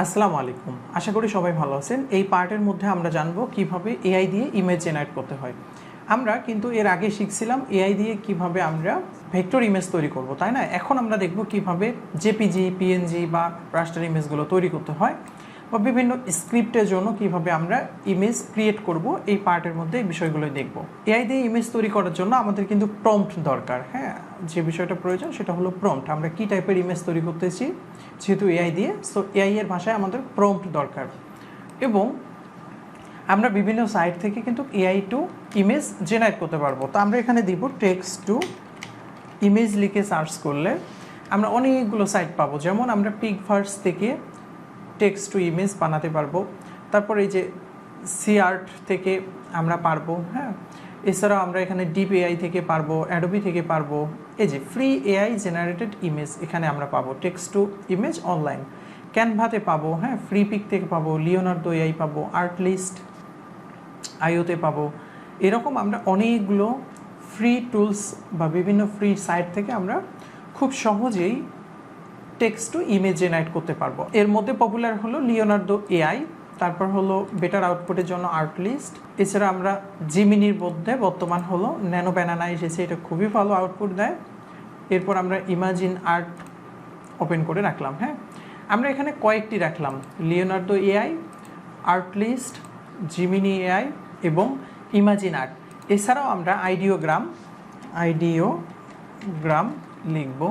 আসসালামু আলাইকুম। আশা করি সবাই ভালো আছেন। এই পার্টের মধ্যে আমরা জানবো কিভাবে এআই দিয়ে ইমেজ জেনারেট করতে হয়। আমরা কিন্তু এর আগে শিখছিলাম এআই দিয়ে কিভাবে আমরা ভেক্টর ইমেজ তৈরি করব, তাই না? এখন আমরা দেখব কিভাবে জেপিজি, পিএনজি বা রাস্টার ইমেজগুলো তৈরি করতে হয় বা বিভিন্ন স্ক্রিপ্টের জন্য কিভাবে আমরা ইমেজ ক্রিয়েট করব। এই পার্টের মধ্যে এই বিষয়গুলোই দেখব। এআই দিয়ে ইমেজ তৈরি করার জন্য আমাদের কিন্তু প্রম্পট দরকার। হ্যাঁ, যে বিষয়টা প্রয়োজন সেটা হলো প্রম্পট। আমরা কী টাইপের ইমেজ তৈরি করতেছি যেহেতু এআই দিয়ে, সো এআই এর ভাষায় আমাদের প্রম্পট দরকার। এবং আমরা বিভিন্ন সাইট থেকে কিন্তু এআই টু ইমেজ জেনারেট করতে পারবো। তো আমরা এখানে দিব টেক্সট টু ইমেজ লিখে সার্চ করলে আমরা অনেকগুলো সাইট পাবো। যেমন আমরা পিকভার্স থেকে টেক্সট টু ইমেজ বানাতে পারবো, তারপর এই যে সিআর্ট থেকে আমরা পারবো। হ্যাঁ, এছাড়াও আমরা এখানে ডিপ এআই থেকে পারবো, অ্যাডোবি থেকে পারবো। এই যে ফ্রি এআই জেনারেটেড ইমেজ এখানে আমরা পাবো, টেক্সট টু ইমেজ অনলাইন। ক্যানভাতে পাবো, হ্যাঁ, ফ্রি পিক থেকে পাবো, লিওনার্দো এআই পাবো, আর্টলিস্ট আইওতে পাবো। এরকম আমরা অনেকগুলো ফ্রি টুলস বা বিভিন্ন ফ্রি সাইট থেকে আমরা খুব সহজেই টেক্সট টু ইমেজ জেনারেট করতে পারবো। এর মধ্যে পপুলার হলো লিওনার্দো এআই, তারপর হলো বেটার আউটপুটের জন্য আর্টলিস্ট। এছাড়া আমরা জিমিনির মধ্যে বর্তমান হলো ন্যানো ব্যানানা এসেছে, এটা খুবই ভালো আউটপুট দেয়। এরপর আমরা ইমাজিন আর্ট ওপেন করে রাখলাম। হ্যাঁ, আমরা এখানে কয়েকটি রাখলাম, Leonardo AI, Artlist, Gemini AI এবং ইমাজিন আর্ট। এছাড়াও আমরা আইডিওগ্রাম লিখব,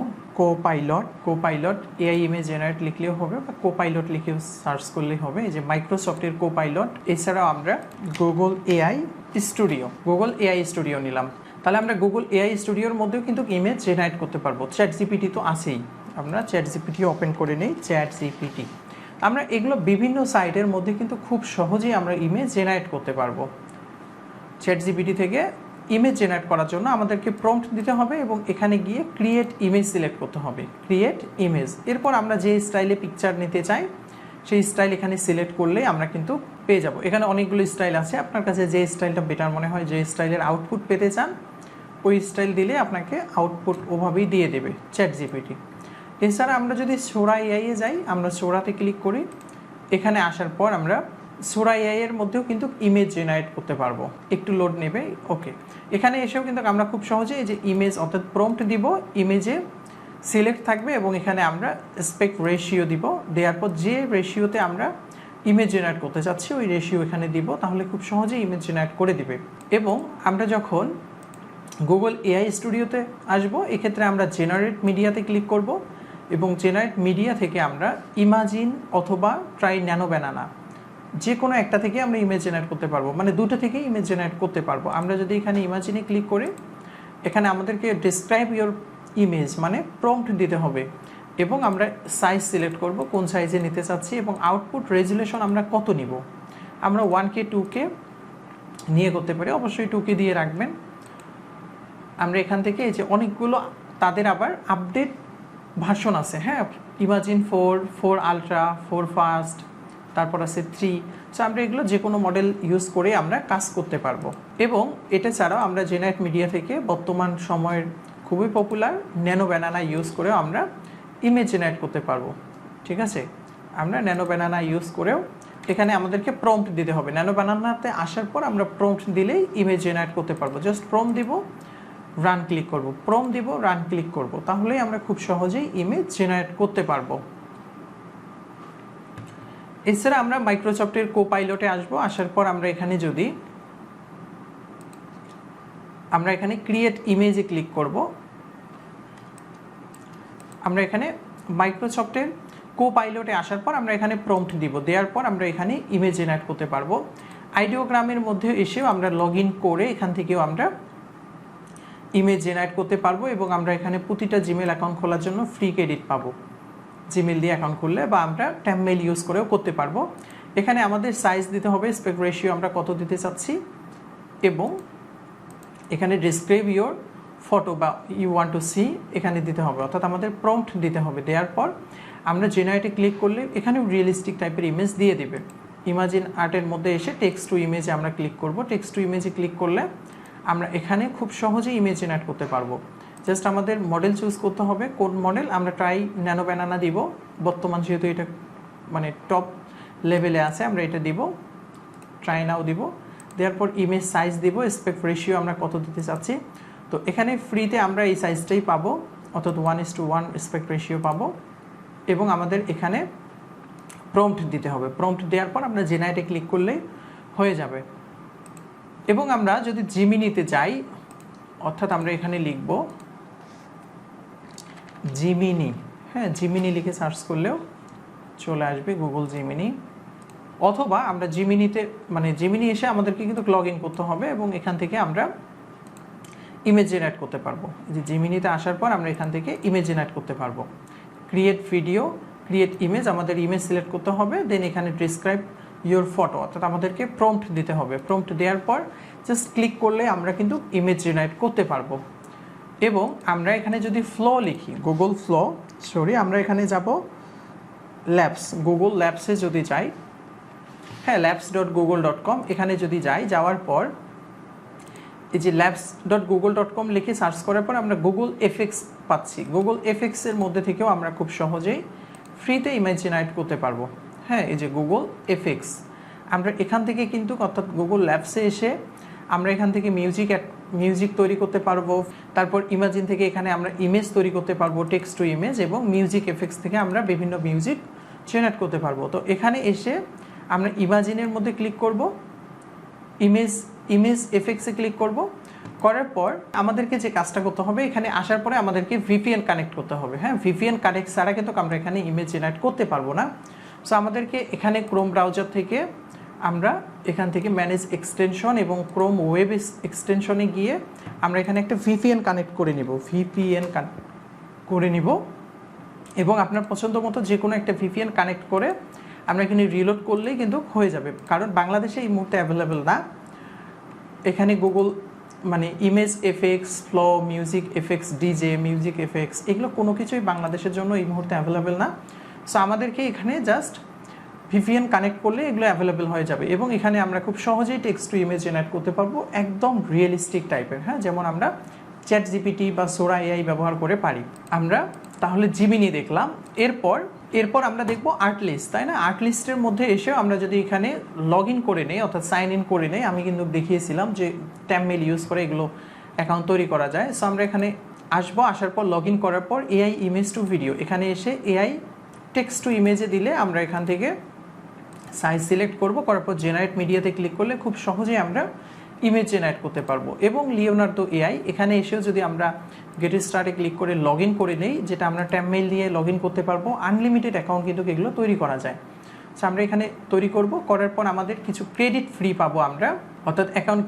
কোপাইলট এআই ইমেজ জেনারেট লিখলেও হবে বা কোপাইলট লিখেও সার্চ করলেই হবে। এই যে মাইক্রোসফটের কোপাইলট। এছাড়াও আমরা গুগল এআই স্টুডিও নিলাম। তাহলে আমরা গুগল এআই স্টুডিওর মধ্যেও কিন্তু ইমেজ জেনারেট করতে পারবো। চ্যাট জিপিটি তো আছেই, আমরা চ্যাট জিপিটি ওপেন করে নেই, চ্যাট জিপিটি। আমরা এগুলো বিভিন্ন সাইটের মধ্যে কিন্তু খুব সহজেই আমরা ইমেজ জেনারেট করতে পারবো। চ্যাট জিপিটি থেকে ইমেজ জেনারেট করার জন্য আমাদেরকে প্রম্পট দিতে হবে এবং এখানে গিয়ে ক্রিয়েট ইমেজ সিলেক্ট করতে হবে, ক্রিয়েট ইমেজ। এরপর আমরা যে স্টাইলে পিকচার নিতে চাই সেই স্টাইল এখানে সিলেক্ট করলেই আমরা কিন্তু পেয়ে যাব। এখানে অনেকগুলো স্টাইল আছে, আপনার কাছে যে স্টাইলটা বেটার মনে হয়, যে স্টাইলের আউটপুট পেতে চান ওই স্টাইল দিলে আপনাকে আউটপুট ওভাবেই দিয়ে দেবে চ্যাট জিপিটি। এছাড়া আমরা যদি সোরা এআইয়ে যাই, আমরা সোরাতে ক্লিক করি। এখানে আসার পর আমরা সোরা এআই এর মধ্যেও কিন্তু ইমেজ জেনারেট করতে পারবো। একটু লোড নেবে, ওকে। এখানে এসেও কিন্তু আমরা খুব সহজে এই যে ইমেজ অর্থাৎ প্রম্পট দিব, ইমেজে সিলেক্ট থাকবে এবং এখানে আমরা অ্যাসপেক্ট রেশিও দিব। দেওয়ার পর যে রেশিওতে আমরা ইমেজ জেনারেট করতে চাচ্ছি ওই রেশিও এখানে দিব, তাহলে খুব সহজেই ইমেজ জেনারেট করে দিবে। এবং আমরা যখন গুগল এআই স্টুডিওতে আসবো, এক্ষেত্রে আমরা জেনারেট মিডিয়াতে ক্লিক করব এবং জেনারেট মিডিয়া থেকে আমরা ইমাজিন অথবা ট্রাই ন্যানো ব্যানানা যে কোনো একটা থেকে আমরা ইমেজ জেনারেট করতে পারবো, মানে দুটো থেকেই ইমেজ জেনারেট করতে পারবো। আমরা যদি এখানে ইমাজিনে ক্লিক করি, এখানে আমাদেরকে ডিসক্রাইব ইওর ইমেজ মানে প্রম্পট দিতে হবে এবং আমরা সাইজ সিলেক্ট করব, কোন সাইজে নিতে চাচ্ছি এবং আউটপুট রেজুলেশন আমরা কত নিব। আমরা 1K 2K নিয়ে করতে পারি, অবশ্যই 2K দিয়ে রাখবেন। আমরা এখান থেকে এই যে অনেকগুলো তাদের আবার আপডেট ভার্সন আছে। হ্যাঁ, ইমাজিন 4 আলট্রা, 4 ফাস্ট, তারপর আছে 3। সো আমরা এগুলো যে কোনো মডেল ইউজ করে আমরা কাজ করতে পারবো। এবং এটা ছাড়াও আমরা জেনারেট মিডিয়া থেকে বর্তমান সময়ের খুবই পপুলার ন্যানো ব্যানানা ইউজ করেও আমরা ইমেজ জেনারেট করতে পারবো। ঠিক আছে, আমরা ন্যানো ব্যানানা ইউজ করেও এখানে আমাদেরকে প্রম্পট দিতে হবে। ন্যানো ব্যানানাতে আসার পর আমরা প্রম্পট দিলেই ইমেজ জেনারেট করতে পারবো। জাস্ট প্রম্পট দিব, রান ক্লিক করব, প্রম্পট দিব, রান ক্লিক করব, তাহলেই আমরা খুব সহজেই ইমেজ জেনারেট করতে পারবো। এছাড়া আমরা মাইক্রোসফটের কোপাইলটে আসবো। আসার পর আমরা এখানে ক্রিয়েট ইমেজে ক্লিক করব। আমরা এখানে মাইক্রোসফটের কোপাইলটে আসার পর আমরা এখানে প্রম্পট দিব, দেওয়ার পর আমরা এখানে ইমেজ জেনারেট করতে পারবো। আইডিওগ্রামের মধ্যে এসেও আমরা লগ ইন করে এখান থেকেও আমরা ইমেজ জেনারেট করতে পারবো এবং আমরা এখানে প্রতিটা জিমেল অ্যাকাউন্ট খোলার জন্য ফ্রি ক্রেডিট পাবো। জিমেল দিয়ে অ্যাকাউন্ট খুললে বা আমরা ট্যাবমেইল ইউজ করেও করতে পারবো। এখানে আমাদের সাইজ দিতে হবে, স্পেক রেশিও আমরা কত দিতে চাচ্ছি এবং এখানে ডিসক্রাইব ইওর ফটো বা ইউ ওয়ান্ট টু সি এখানে দিতে হবে, অর্থাৎ আমাদের প্রম্পট দিতে হবে। দেওয়ার পর আমরা জেনারেটে ক্লিক করলে এখানেও রিয়েলিস্টিক টাইপের ইমেজ দিয়ে দেবে। ইমাজিন আর্টের মধ্যে এসে টেক্সট টু ইমেজে আমরা ক্লিক করব। টেক্সট টু ইমেজে ক্লিক করলে আমরা এখানে খুব সহজেই ইমেজ জেনারেট করতে পারবো। জাস্ট আমাদের মডেল চুজ করতে হবে, কোন মডেল। আমরা ট্রাই ন্যানো ব্যানানা দিব, বর্তমান যেহেতু এটা মানে টপ লেভেলে আছে, আমরা এটা দিব, ট্রাই নাও দিব, দেওয়ার পর ইমেজ সাইজ দিব, অ্যাসপেক্ট রেশিও আমরা কত দিতে চাচ্ছি। তো এখানে ফ্রিতে আমরা এই সাইজটাই পাবো, অর্থাৎ 1:1 অ্যাসপেক্ট রেশিও পাবো। এবং আমাদের এখানে প্রম্পট দিতে হবে, প্রম্পট দেওয়ার পর আমরা জেনারেটে ক্লিক করলেই হয়ে যাবে। এবং আমরা যদি জিমিনিতে যাই, অর্থাৎ আমরা এখানে লিখব জিমিনি, হ্যাঁ জিমিনি লিখে সার্চ করলেও চলে আসবে গুগল জিমিনি। অথবা আমরা জিমিনিতে মানে জিমিনি এসে আমাদেরকে কিন্তু লগ ইন করতে হবে এবং এখান থেকে আমরা ইমেজ জেনারেট করতে পারবো। যে জিমিনিতে আসার পর আমরা এখান থেকে ইমেজ জেনারেট করতে পারবো। ক্রিয়েট ভিডিও, ক্রিয়েট ইমেজ, আমাদের ইমেজ সিলেক্ট করতে হবে, দেন এখানে ডিসক্রাইব ইয়োর ফটো, অর্থাৎ আমাদেরকে প্রম্পট দিতে হবে। প্রম্পট দেওয়ার পর জাস্ট ক্লিক করলে আমরা কিন্তু ইমেজ জেনারেট করতে পারবো। এবং আমরা এখানে যদি ফ্লো লিখি, গুগল ফ্লো, আমরা এখানে যাব ল্যাবস, গুগল ল্যাবসে যদি যাই, হ্যাঁ labs.google.com, এখানে যদি যাই, যাওয়ার পর এই যে labs.google.com লিখে সার্চ করার পর আমরা গুগল এফএক্স পাচ্ছি। গুগল এফএক্সের মধ্যে থেকেও আমরা খুব সহজেই ফ্রিতে ইমেজ জেনারেট করতে পারবো। হ্যাঁ, এই যে গুগল এফএক্স, আমরা এখান থেকে কিন্তু অর্থাৎ গুগল ল্যাবসে এসে আমরা এখান থেকে মিউজিক তৈরি করতে পারবো। তারপর ইমাজিন থেকে এখানে আমরা ইমেজ তৈরি করতে পারবো, টেক্সট টু ইমেজ, এবং মিউজিক এফেক্টস থেকে আমরা বিভিন্ন মিউজিক জেনারেট করতে পারবো। তো এখানে এসে আমরা ইমাজিনের মধ্যে ক্লিক করব, ইমেজ এফেক্টসে ক্লিক করব, করার পর আমাদেরকে যে কাজটা করতে হবে, এখানে আসার পরে আমাদেরকে ভিপিএন কানেক্ট করতে হবে। হ্যাঁ, ভিপিএন কানেক্ট ছাড়া কিন্তু আমরা এখানে ইমেজ জেনারেট করতে পারবো না। সো আমাদেরকে এখানে ক্রোম ব্রাউজার থেকে আমরা এখান থেকে ম্যানেজ এক্সটেনশন এবং ক্রোম ওয়েব এক্সটেনশনে গিয়ে আমরা এখানে একটা ভিপিএন কানেক্ট করে নিব, এবং আপনার পছন্দ মতো যে কোনো একটা ভিপিএন কানেক্ট করে আমরা এখানে রিলোড করলেই কিন্তু হয়ে যাবে। কারণ বাংলাদেশে এই মুহূর্তে অ্যাভেলেবেল না এখানে গুগল মানে image effects, flow, music effects, DJ, music effects, এগুলো কোনো কিছুই বাংলাদেশের জন্য এই মুহূর্তে অ্যাভেলেবেল না। সো আমাদেরকে এখানে জাস্ট ভিপিএন কানেক্ট করলে এগুলো অ্যাভেলেবেল হয়ে যাবে এবং এখানে আমরা খুব সহজেই টেক্সট টু ইমেজ জেনারেট করতে পারবো, একদম রিয়েলিস্টিক টাইপের। হ্যাঁ, যেমন আমরা চ্যাট জিপিটি বা সোরা এআই ব্যবহার করে পারি। আমরা তাহলে জিমিনি দেখলাম, এরপর আমরা দেখবো আর্টলিস্ট, তাই না? আর্টলিস্টের মধ্যে এসেও আমরা যদি এখানে লগ ইন করে নেই, অর্থাৎ সাইন ইন করে নেই, আমি কিন্তু দেখিয়েছিলাম যে ট্যাবমেল ইউজ করে এগুলো অ্যাকাউন্ট তৈরি করা যায়। সো আমরা এখানে আসবো, আসার পর লগ ইন করার পর এআই ইমেজ টু ভিডিও, এখানে এসে এআই টেক্সট টু ইমেজে দিলে আমরা এখান থেকে সাইজ সিলেক্ট করব, করার পর জেনারেট মিডিয়াতে ক্লিক করলে খুব সহজেই আমরা ইমেজ জেনারেট করতে পারবো। এবং লিওনার্দো এআই, এখানে এসেও যদি আমরা গেট স্টার্টে ক্লিক করে লগ ইন করে নেই, যেটা আমরা ট্যাবমেইল দিয়ে লগ ইন করতে পারবো, আনলিমিটেড অ্যাকাউন্ট কিন্তু এগুলো তৈরি করা যায়। সো আমরা এখানে তৈরি করব, করার পর আমাদের কিছু ক্রেডিট ফ্রি পাবো আমরা, অর্থাৎ অ্যাকাউন্ট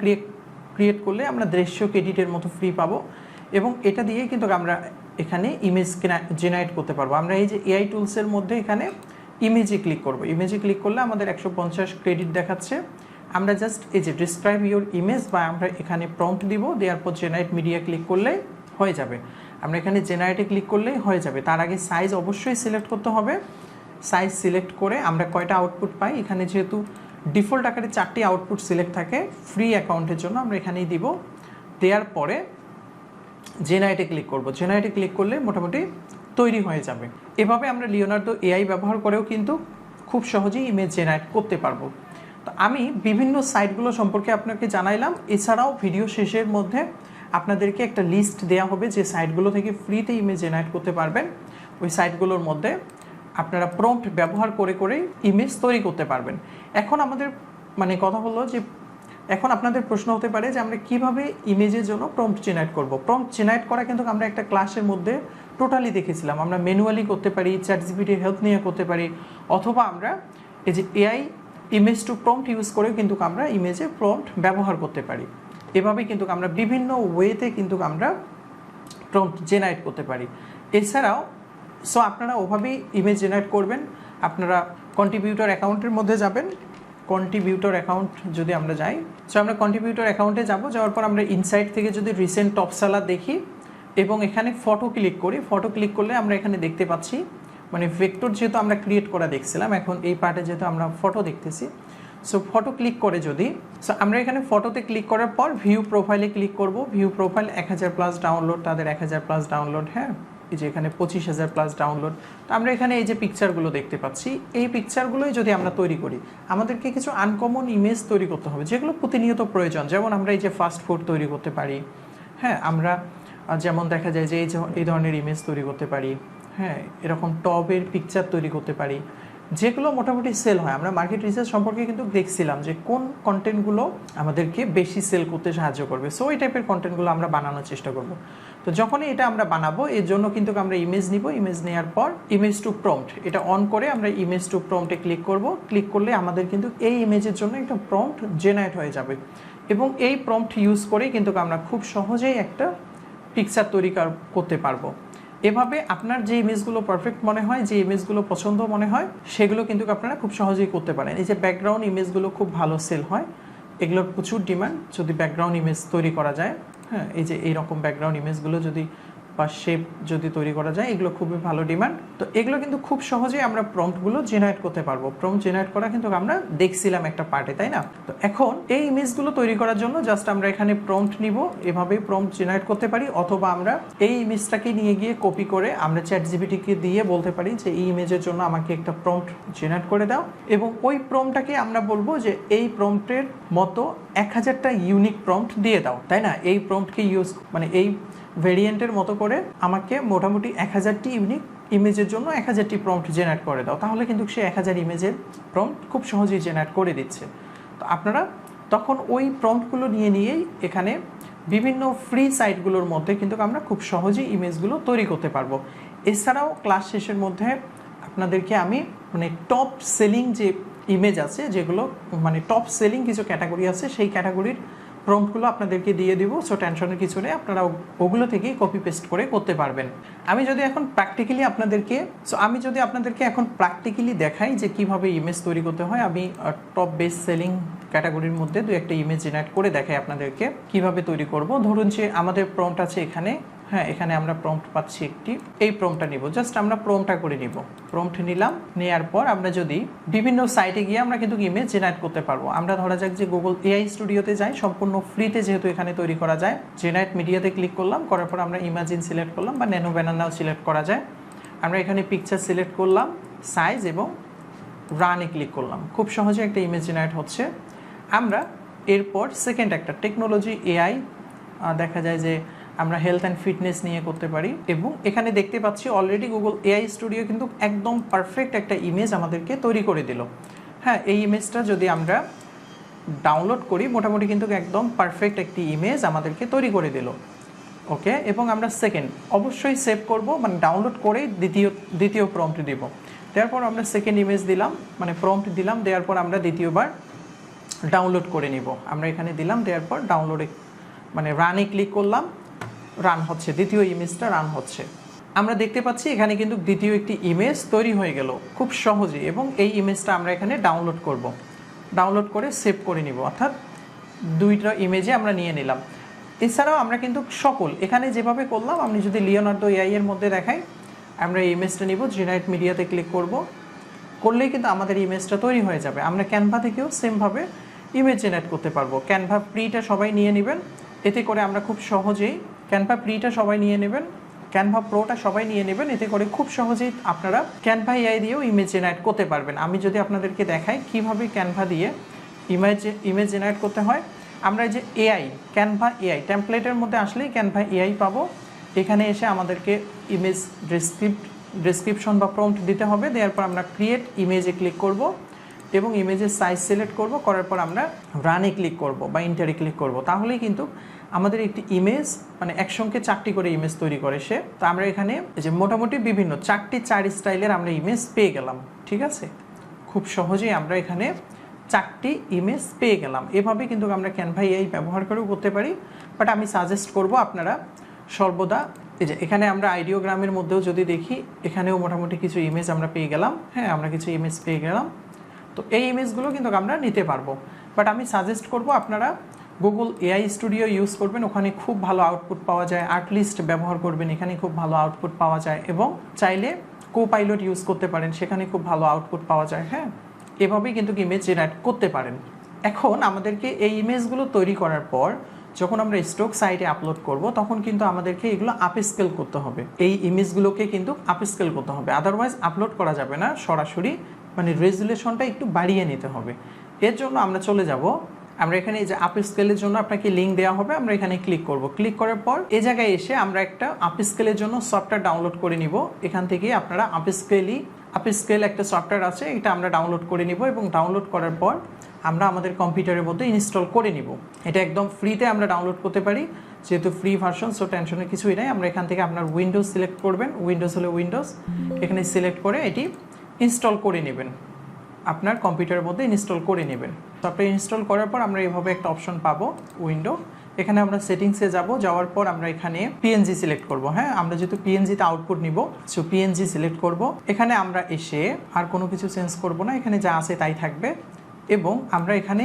ক্রিয়েট করলে আমরা 150 ক্রেডিটের মতো ফ্রি পাবো এবং এটা দিয়ে কিন্তু আমরা এখানে ইমেজ জেনারেট করতে পারবো। আমরা এই যে এআই টুলসের মধ্যে এখানে ইমেজে ক্লিক করব, ইমেজে ক্লিক করলে আমাদের 150 ক্রেডিট দেখাচ্ছে। আমরা জাস্ট এই যে ডিসক্রাইব ইউর ইমেজ বা আমরা এখানে প্রম্পট দিব, দেওয়ার পর জেনারেট মিডিয়া ক্লিক করলে হয়ে যাবে। আমরা এখানে জেনারেটে ক্লিক করলেই হয়ে যাবে। তার আগে সাইজ অবশ্যই সিলেক্ট করতে হবে। সাইজ সিলেক্ট করে আমরা কয়টা আউটপুট পাই, এখানে যেহেতু ডিফল্ট আকারে 4টি আউটপুট সিলেক্ট থাকে ফ্রি অ্যাকাউন্টের জন্য, আমরা এখানেই দিব। দেওয়ার পরে জেনারেটে ক্লিক করব, জেনারেটে ক্লিক করলে মোটামুটি তৈরি হয়ে যাবে। এভাবে আমরা লিওনার্দো এআই ব্যবহার করেও কিন্তু খুব সহজেই ইমেজ জেনারেট করতে পারবো। তো আমি বিভিন্ন সাইটগুলো সম্পর্কে আপনাকে জানাইলাম, এছাড়াও ভিডিও শেষের মধ্যে আপনাদেরকে একটা লিস্ট দেওয়া হবে যে সাইটগুলো থেকে ফ্রিতে ইমেজ জেনারেট করতে পারবেন। ওই সাইটগুলোর মধ্যে আপনারা প্রম্পট ব্যবহার করে করেই ইমেজ তৈরি করতে পারবেন। এখন আমাদের মানে কথা হলো যে এখন আপনাদের প্রশ্ন হতে পারে যে আমরা কিভাবে ইমেজের জন্য প্রম্পট জেনারেট করব। প্রম্পট জেনারেট করা কিন্তু আমরা একটা ক্লাসের মধ্যে টোটালি দেখেছিলাম। আমরা ম্যানুয়ালি করতে পারি, চ্যাট জিপিটির হেল্প নিয়ে করতে পারি, অথবা আমরা এই যে AI image to prompt use করেও কিন্তু আমরা ইমেজে প্রম্পট ব্যবহার করতে পারি। এভাবে কিন্তু আমরা বিভিন্ন ওয়েতে কিন্তু আমরা প্রম্পট জেনারেট করতে পারি। এছাড়াও আপনারা ওভাবেই ইমেজ জেনারেট করবেন। আপনারা কন্ট্রিবিউটর অ্যাকাউন্টের মধ্যে যাবেন, কন্ট্রিবিউটর অ্যাকাউন্ট যদি আমরা যাই, আমরা কন্ট্রিবিউটর অ্যাকাউন্টে যাওয়ার পর আমরা ইনসাইট থেকে যদি রিসেন্ট টপ সেলার দেখি এবং এখানে ফটো ক্লিক করি, ফটো ক্লিক করলে আমরা এখানে দেখতে পাচ্ছি মানে ভেক্টর যেহেতু আমরা ক্রিয়েট করা দেখছিলাম, এখন এই পার্টে যেহেতু আমরা ফটো দেখতেছি, ফটো ক্লিক করে যদি আমরা এখানে ফটোতে ক্লিক করার পর ভিউ প্রোফাইলে ক্লিক করব। ভিউ প্রোফাইল 1000+ ডাউনলোড, তাদের 1000+ ডাউনলোড। হ্যাঁ, এই যে এখানে 25,000 প্লাস ডাউনলোড। তো আমরা এখানে এই যে পিকচারগুলো দেখতে পাচ্ছি, এই পিকচারগুলোই যদি আমরা তৈরি করি, আমাদেরকে কিছু আনকমন ইমেজ তৈরি করতে হবে যেগুলো প্রতিনিয়ত প্রয়োজন। যেমন আমরা এই যে ফাস্ট ফুড তৈরি করতে পারি, হ্যাঁ, আমরা যেমন দেখা যায় যে এই ধরনের ইমেজ তৈরি করতে পারি, হ্যাঁ, এরকম টবের পিকচার তৈরি করতে পারি, যেগুলো মোটামুটি সেল হয়। আমরা মার্কেট রিসার্চ সম্পর্কে কিন্তু দেখছিলাম যে কোন কন্টেন্টগুলো আমাদেরকে বেশি সেল করতে সাহায্য করবে। সো এই টাইপের কন্টেন্টগুলো আমরা বানানোর চেষ্টা করব। তো যখনই এটা আমরা বানাবো, এর জন্য কিন্তু আমরা ইমেজ নিব। ইমেজ নেওয়ার পর ইমেজ টু প্রম্পট এটা অন করে আমরা ইমেজ টু প্রম্পটে ক্লিক করব। ক্লিক করলে আমাদের কিন্তু এই ইমেজের জন্য একটা প্রম্পট জেনারেট হয়ে যাবে, এবং এই প্রম্পট ইউজ করেই কিন্তু আমরা খুব সহজেই একটা পিকচার তৈরি করতে পারবো। এভাবে আপনার যে ইমেজগুলো পারফেক্ট মনে হয়, যে ইমেজগুলো পছন্দ মনে হয়, সেগুলো কিন্তু আপনারা খুব সহজেই করতে পারেন। এই যে ব্যাকগ্রাউন্ড ইমেজগুলো খুব ভালো সেল হয়, এগুলোর প্রচুর ডিমান্ড যদি ব্যাকগ্রাউন্ড ইমেজ তৈরি করা যায়। হ্যাঁ, এই যে এইরকম ব্যাকগ্রাউন্ড ইমেজগুলো যদি বা শেপ যদি তৈরি করা যায়, এগুলো খুবই ভালো ডিমান্ড। তো এগুলো কিন্তু খুব সহজেই আমরা প্রম্পটগুলো জেনারেট করতে পারবো। প্রম্পট জেনারেট করা কিন্তু আমরা দেখছিলাম একটা পার্টে, তাই না? তো এখন এই ইমেজগুলো তৈরি করার জন্য জাস্ট আমরা এখানে প্রম্পট নিব, এভাবে প্রম্পট জেনারেট করতে পারি, অথবা আমরা এই ইমেজটাকে নিয়ে গিয়ে কপি করে আমরা চ্যাটজিপিটিকে দিয়ে বলতে পারি যে এই ইমেজের জন্য আমাকে একটা প্রম্পট জেনারেট করে দাও, এবং ওই প্রম্পটটাকে আমরা বলবো যে এই প্রম্পটের মতো 1000টা ইউনিক প্রম্পট দিয়ে দাও, তাই না? এই প্রম্পটকে ইউজ মানে এই ভেরিয়েন্টের মতো করে আমাকে মোটামুটি 1000টি ইউনিক ইমেজের জন্য 1000টি প্রম্পট জেনারেট করে দাও। তাহলে কিন্তু সে 1000 ইমেজের প্রম্পট খুব সহজেই জেনারেট করে দিচ্ছে। তো আপনারা তখন ওই প্রম্পটগুলো নিয়েই এখানে বিভিন্ন ফ্রি সাইটগুলোর মধ্যে কিন্তু আমরা খুব সহজেই ইমেজগুলো তৈরি করতে পারবো। এছাড়াও ক্লাস শেষের মধ্যে আপনাদেরকে আমি মানে টপ সেলিং যে ইমেজ আছে, যেগুলো মানে টপ সেলিং কিছু ক্যাটাগরি আছে, সেই ক্যাটাগরির প্রম্পটগুলো আপনাদেরকে দিয়ে দিব। সো টেনশনের কিছু নেই, আপনারা ওগুলো থেকেই কপি পেস্ট করে করতে পারবেন। আমি যদি এখন প্র্যাকটিক্যালি আপনাদেরকে দেখাই যে কিভাবে ইমেজ তৈরি করতে হয়, আমি টপ বেস্ট সেলিং ক্যাটাগরির মধ্যে দু একটা ইমেজ জেনারেট করে দেখাই আপনাদেরকে কিভাবে তৈরি করব। ধরুন যে আমাদের প্রম্পট আছে এখানে, হ্যাঁ, এখানে আমরা প্রম্পট পাচ্ছি একটি, এই প্রম্পটটা নিব, জাস্ট আমরা প্রম্পটটা করে নিব। প্রম্পট নিলাম, নেওয়ার পর আমরা যদি বিভিন্ন সাইটে গিয়ে আমরা কিন্তু ইমেজ জেনারেট করতে পারবো। আমরা ধরা যাক যে গুগল এআই স্টুডিওতে যাই, সম্পূর্ণ ফ্রিতে যেহেতু এখানে তৈরি করা যায়। জেনারেট মিডিয়াতে ক্লিক করলাম, করার পর আমরা ইমাজিন সিলেক্ট করলাম বা ন্যানো ব্যানানাও সিলেক্ট করা যায়। আমরা এখানে পিকচার সিলেক্ট করলাম, সাইজ এবং রানে ক্লিক করলাম। খুব সহজে একটা ইমেজ জেনারেট হচ্ছে। আমরা এরপর সেকেন্ড একটা টেকনোলজি এআই, দেখা যায় যে আমরা হেলথ অ্যান্ড ফিটনেস নিয়ে করতে পারি, এবং এখানে দেখতে পাচ্ছি অলরেডি গুগল এআই স্টুডিও কিন্তু একদম পারফেক্ট একটা ইমেজ আমাদেরকে তৈরি করে দিল। হ্যাঁ, এই ইমেজটা যদি আমরা ডাউনলোড করি, মোটামুটি কিন্তু একদম পারফেক্ট একটি ইমেজ আমাদেরকে তৈরি করে দিল। ওকে, এবং আমরা সেকেন্ড অবশ্যই সেভ করব, মানে ডাউনলোড করে দ্বিতীয় প্রম্পট দিব। দেওয়ার পর আমরা সেকেন্ড ইমেজ দিলাম, মানে প্রম্পট দিলাম, দেওয়ার পর আমরা দ্বিতীয়বার ডাউনলোড করে নিব। আমরা এখানে দিলাম, দেওয়ার পর ডাউনলোডে মানে রানে ক্লিক করলাম, রান হচ্ছে, দ্বিতীয় ইমেজটা রান হচ্ছে। আমরা দেখতে পাচ্ছি এখানে কিন্তু দ্বিতীয় একটি ইমেজ তৈরি হয়ে গেল খুব সহজেই, এবং এই ইমেজটা আমরা এখানে ডাউনলোড করব। ডাউনলোড করে সেভ করে নিব, অর্থাৎ দুইটা ইমেজে আমরা নিয়ে নিলাম। এছাড়াও আমরা কিন্তু সকল এখানে যেভাবে করলাম, আমি যদি লিওনার্দো এআই এর মধ্যে দেখাই, আমরা এই ইমেজটা নিব, জেনারেট মিডিয়াতে ক্লিক করব, করলেই কিন্তু আমাদের ইমেজটা তৈরি হয়ে যাবে। আমরা ক্যানভা থেকেও সেমভাবে ইমেজ জেনারেট করতে পারবো। ক্যানভা প্রিটা সবাই নিয়ে নেবেন, এতে করে আমরা খুব সহজেই ক্যানভা প্রিটা সবাই নিয়ে নেবেন, ক্যানভা প্রোটা সবাই নিয়ে নেবেন, এতে করে খুব সহজেই আপনারা ক্যানভা এআই দিয়েও ইমেজ জেনারেট করতে পারবেন। আমি যদি আপনাদেরকে দেখাই কিভাবে ক্যানভা দিয়ে ইমেজ জেনারেট করতে হয়, আমরা যে এআই ক্যানভা এআই টেমপ্লেটের মধ্যে আসলেই ক্যানভা এআই পাবো। এখানে এসে আমাদেরকে ইমেজ ডেসক্রিপশন বা প্রম্পট দিতে হবে। দেওয়ার পর আমরা ক্রিয়েট ইমেজে ক্লিক করব এবং ইমেজের সাইজ সিলেক্ট করব, করার পর আমরা রানে ক্লিক করব বা ইন্টারে ক্লিক করব। তাহলেই কিন্তু আমাদের একটি ইমেজ মানে একসঙ্গে 4টি করে ইমেজ তৈরি করে সে। তো আমরা এখানে যে মোটামুটি বিভিন্ন 4 স্টাইলের আমরা ইমেজ পেয়ে গেলাম। ঠিক আছে, খুব সহজেই আমরা এখানে 4টি ইমেজ পেয়ে গেলাম। এভাবে কিন্তু আমরা ক্যানভা এআই ব্যবহার করেও করতে পারি, বাট আমি সাজেস্ট করব আপনারা সর্বদা এই যে এখানে আমরা আইডিওগ্রামের মধ্যেও যদি দেখি, এখানেও মোটামুটি কিছু ইমেজ আমরা পেয়ে গেলাম। হ্যাঁ, আমরা কিছু ইমেজ পেয়ে গেলাম। তো এই ইমেজগুলো কিন্তু আমরা নিতে পারবো, বাট আমি সাজেস্ট করব আপনারা গুগল এআই স্টুডিও ইউজ করবেন, ওখানে খুব ভালো আউটপুট পাওয়া যায়। আর্টলিস্ট ব্যবহার করবেন, এখানে খুব ভালো আউটপুট পাওয়া যায়, এবং চাইলে কোপাইলট ইউজ করতে পারেন, সেখানে খুব ভালো আউটপুট পাওয়া যায়। হ্যাঁ, এভাবেই কিন্তু ইমেজ জেনারেট করতে পারেন। এখন আমাদেরকে এই ইমেজগুলো তৈরি করার পর যখন আমরা স্টক সাইটে আপলোড করব তখন কিন্তু আমাদেরকে এগুলো আপস্কেল করতে হবে, এই ইমেজগুলোকে কিন্তু আপস্কেল করতে হবে, আদারওয়াইজ আপলোড করা যাবে না সরাসরি, মানে রেজুলেশনটা একটু বাড়িয়ে নিতে হবে। এর জন্য আমরা চলে যাব, আমরা এখানে এই যে আপস্কেলের জন্য আপনাকে লিঙ্ক দেওয়া হবে, আমরা এখানে ক্লিক করব। ক্লিক করার পর এই জায়গায় এসে আমরা একটা আপস্কেলের জন্য সফটওয়্যার ডাউনলোড করে নিব। এখান থেকে আপনারা আপস্কেল একটা সফটওয়্যার আছে, এটা আমরা ডাউনলোড করে নিব এবং ডাউনলোড করার পর আমরা আমাদের কম্পিউটারের মধ্যে ইনস্টল করে নিব। এটা একদম ফ্রিতে আমরা ডাউনলোড করতে পারি, যেহেতু ফ্রি ভার্সন, সো টেনশনের কিছুই নাই। আমরা এখান থেকে আপনার উইন্ডোজ সিলেক্ট করবেন, উইন্ডোজ হলে উইন্ডোজ, এখানে সিলেক্ট করে এটি ইনস্টল করে নেবেন, আপনার কম্পিউটারের মধ্যে ইনস্টল করে নেবেন। সফটওয়্যার ইনস্টল করার পর আমরা এভাবে একটা অপশন পাবো, উইন্ডো। এখানে আমরা সেটিংসে যাব, যাওয়ার পর আমরা এখানে পিএনজি সিলেক্ট করব। হ্যাঁ, আমরা যেহেতু পিএনজিতে আউটপুট নিব, সো পিএনজি সিলেক্ট করব। এখানে আমরা এসে আর কোনো কিছু চেঞ্জ করব না, এখানে যা আছে তাই থাকবে। এবং আমরা এখানে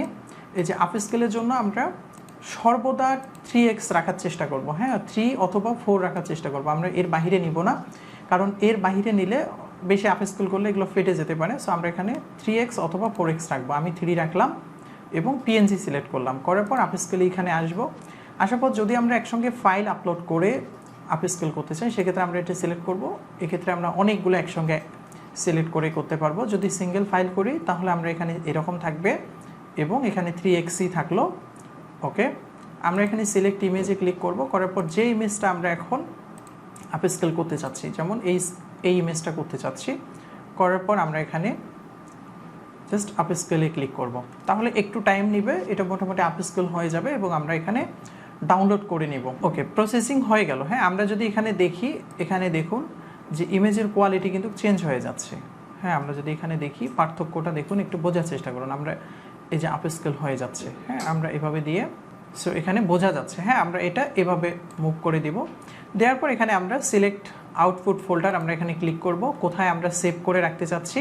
এই যে আপস্কেলের জন্য আমরা সর্বদা 3x রাখার চেষ্টা করব। হ্যাঁ, 3 অথবা 4 রাখার চেষ্টা করব, আমরা এর বাহিরে নিব না, কারণ এর বাহিরে নিলে বেশি আপস্কেল করলে এগুলো ফেটে যেতে পারে। সো আমরা এখানে 3x অথবা 4x রাখবো। আমি 3 রাখলাম এবং পিএনজি সিলেক্ট করলাম, করার পর আপস্কেলে এখানে আসবো। আসার পর যদি আমরা একসঙ্গে ফাইল আপলোড করে আপস্কেল করতে চাই, সেক্ষেত্রে আমরা এটা সিলেক্ট করব। এক্ষেত্রে আমরা অনেকগুলো একসঙ্গে সিলেক্ট করে করতে পারবো। যদি সিঙ্গেল ফাইল করি তাহলে আমরা এখানে এরকম থাকবে এবং এখানে 3xই থাকলো। ওকে, আমরা এখানে সিলেক্ট ইমেজে ক্লিক করব, করার পর যে ইমেজটা আমরা এখন আপস্কেল করতে চাচ্ছি, যেমন এই ইমেজটা করতে চাচ্ছি, করার পর আমরা এখানে জাস্ট আপস্কেলে ক্লিক করব। তাহলে একটু টাইম নেবে, এটা মোটামুটি আপস্কেল হয়ে যাবে এবং আমরা এখানে ডাউনলোড করে নিব। ওকে, প্রসেসিং হয়ে গেল। হ্যাঁ, আমরা যদি এখানে দেখি, এখানে দেখুন যে ইমেজের কোয়ালিটি কিন্তু চেঞ্জ হয়ে যাচ্ছে। হ্যাঁ, আমরা যদি এখানে দেখি পার্থক্যটা দেখুন, একটু বোঝার চেষ্টা করুন। আমরা এই যে আপস্কেল হয়ে যাচ্ছে, হ্যাঁ, আমরা এভাবে দিয়ে, সো এখানে বোঝা যাচ্ছে। হ্যাঁ, আমরা এটা এভাবে মুভ করে দিব। দেওয়ার পর এখানে আমরা সিলেক্ট আউটপুট ফোল্ডার, আমরা এখানে ক্লিক করব, কোথায় আমরা সেভ করে রাখতে চাচ্ছি।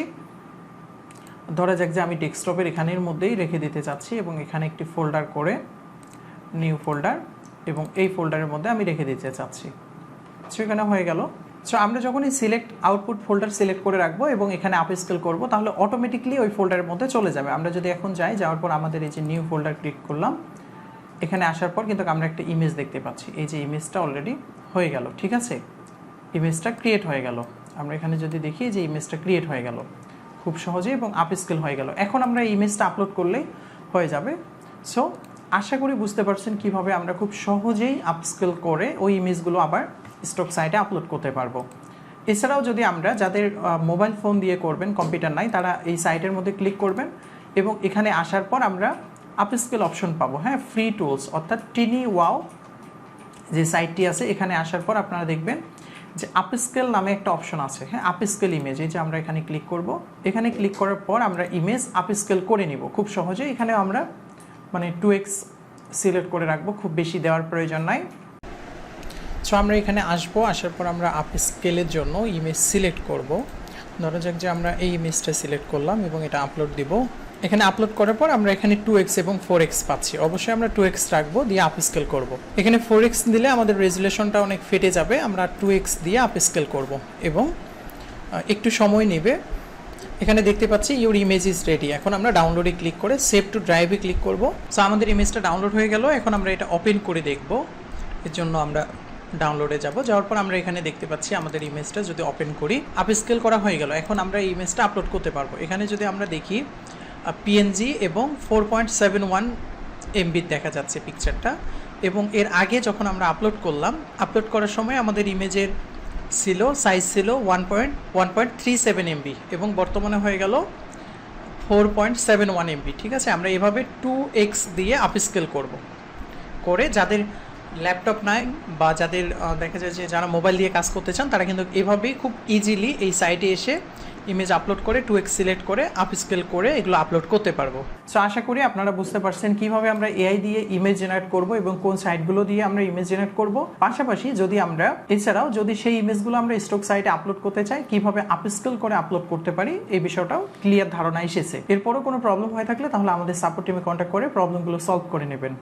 ধরা যাক যে আমি ডেস্কটপের এখানের মধ্যেই রেখে দিতে চাচ্ছি এবং এখানে একটি ফোল্ডার করে নিউ ফোল্ডার, এবং এই ফোল্ডারের মধ্যে আমি রেখে দিতে চাচ্ছি। সো এখানে হয়ে গেল। সো আমরা যখনই সিলেক্ট আউটপুট ফোল্ডার সিলেক্ট করে রাখবো এবং এখানে আপস্কেল করব, তাহলে অটোমেটিকলি ওই ফোল্ডারের মধ্যে চলে যাবে। আমরা যদি এখন যাই, যাওয়ার পর আমাদের এই যে নিউ ফোল্ডার ক্লিক করলাম, এখানে আসার পর কিন্তু আমরা একটা ইমেজ দেখতে পাচ্ছি। এই যে ইমেজটা অলরেডি হয়ে গেল, ঠিক আছে, ইমেজটা ক্রিয়েট হয়ে গেল। আমরা এখানে যদি দেখি যে ইমেজটা ক্রিয়েট হয়ে গেল খুব সহজে এবং আপস্কেল হয়ে গেল। এখন আমরা এই ইমেজটা আপলোড করলেই হয়ে যাবে। সো আশা করি বুঝতে পারছেন কিভাবে আমরা খুব সহজেই আপস্কেল করে ওই ইমেজগুলো আবার স্টক সাইটে আপলোড করতে পারবো। এছাড়াও যদি আমরা, যাদের মোবাইল ফোন দিয়ে করবেন, কম্পিউটার নাই, তারা এই সাইটের মধ্যে ক্লিক করবেন এবং এখানে আসার পর আমরা আপস্কেল অপশন পাবো। হ্যাঁ, ফ্রি টুলস অর্থাৎ টিনি ওয়াও যে সাইটটি আছে, এখানে আসার পর আপনারা দেখবেন যে আপস্কেল নামে একটা অপশন আছে। হ্যাঁ, আপস্কেল ইমেজ, এই যে আমরা এখানে ক্লিক করব। এখানে ক্লিক করার পর আমরা ইমেজ আপস্কেল করে নিব খুব সহজে। এখানে আমরা মানে 2x সিলেক্ট করে রাখবো, খুব বেশি দেওয়ার প্রয়োজন নাই। সো আমরা এখানে আসবো, আসার পর আমরা আপস্কেলের জন্য ইমেজ সিলেক্ট করব। ধরা যাক যে আমরা এই ইমেজটা সিলেক্ট করলাম এবং এটা আপলোড দিব। এখানে আপলোড করার পর আমরা এখানে 2x এবং 4x পাচ্ছি। অবশ্যই আমরা 2x রাখবো, দিয়ে আপস্কেল করব। এখানে 4x দিলে আমাদের রেজুলেশনটা অনেক ফেটে যাবে, আমরা 2x দিয়ে আপস্কেল করব এবং একটু সময় নেবে। এখানে দেখতে পাচ্ছি ইউর ইমেজ ইজ রেডি। এখন আমরা ডাউনলোডে ক্লিক করে সেভ টু ড্রাইভে ক্লিক করব। সো আমাদের ইমেজটা ডাউনলোড হয়ে গেল। এখন আমরা এটা ওপেন করে দেখব। এর জন্য আমরা ডাউনলোডে যাব, যাওয়ার পর আমরা এখানে দেখতে পাচ্ছি আমাদের ইমেজটা যদি ওপেন করি, আপস্কেল করা হয়ে গেল। এখন আমরা এই ইমেজটা আপলোড করতে পারবো। এখানে যদি আমরা দেখি পিএনজি এবং 4.71 MB দেখা যাচ্ছে পিকচারটা, এবং এর আগে যখন আমরা আপলোড করলাম, আপলোড করার সময় আমাদের ইমেজের সাইজ ছিল 1.37 MB এবং বর্তমানে হয়ে গেল 4.71 MB। ঠিক আছে, আমরা এভাবে 2x দিয়ে আপস্কেল করব, করে যাদের ল্যাপটপ নাই বা যাদের দেখা যায় যে যারা মোবাইল দিয়ে কাজ করতে চান, তারা কিন্তু এভাবেই খুব ইজিলি এই সাইটে এসে ইমেজ আপলোড করে 2x সিলেক্ট করে আপস্কেল করে এগুলো আপলোড করতে পারবো। সো আশা করি আপনারা বুঝতে পারছেন কিভাবে আমরা এআই দিয়ে ইমেজ জেনারেট করব এবং কোন সাইটগুলো দিয়ে আমরা ইমেজ জেনারেট করব। পাশাপাশি যদি আমরা এছাড়াও যদি সেই ইমেজগুলো আমরা স্টক সাইটে আপলোড করতে চাই, কিভাবে আপস্কেল করে আপলোড করতে পারি, এই বিষয়টাও ক্লিয়ার ধারণা এসেছে। এরপরও কোনো প্রবলেম হয়ে থাকলে তাহলে আমাদের সাপোর্ট টিমে কন্ট্যাক্ট করে প্রবলেমগুলো সলভ করে নেবেন।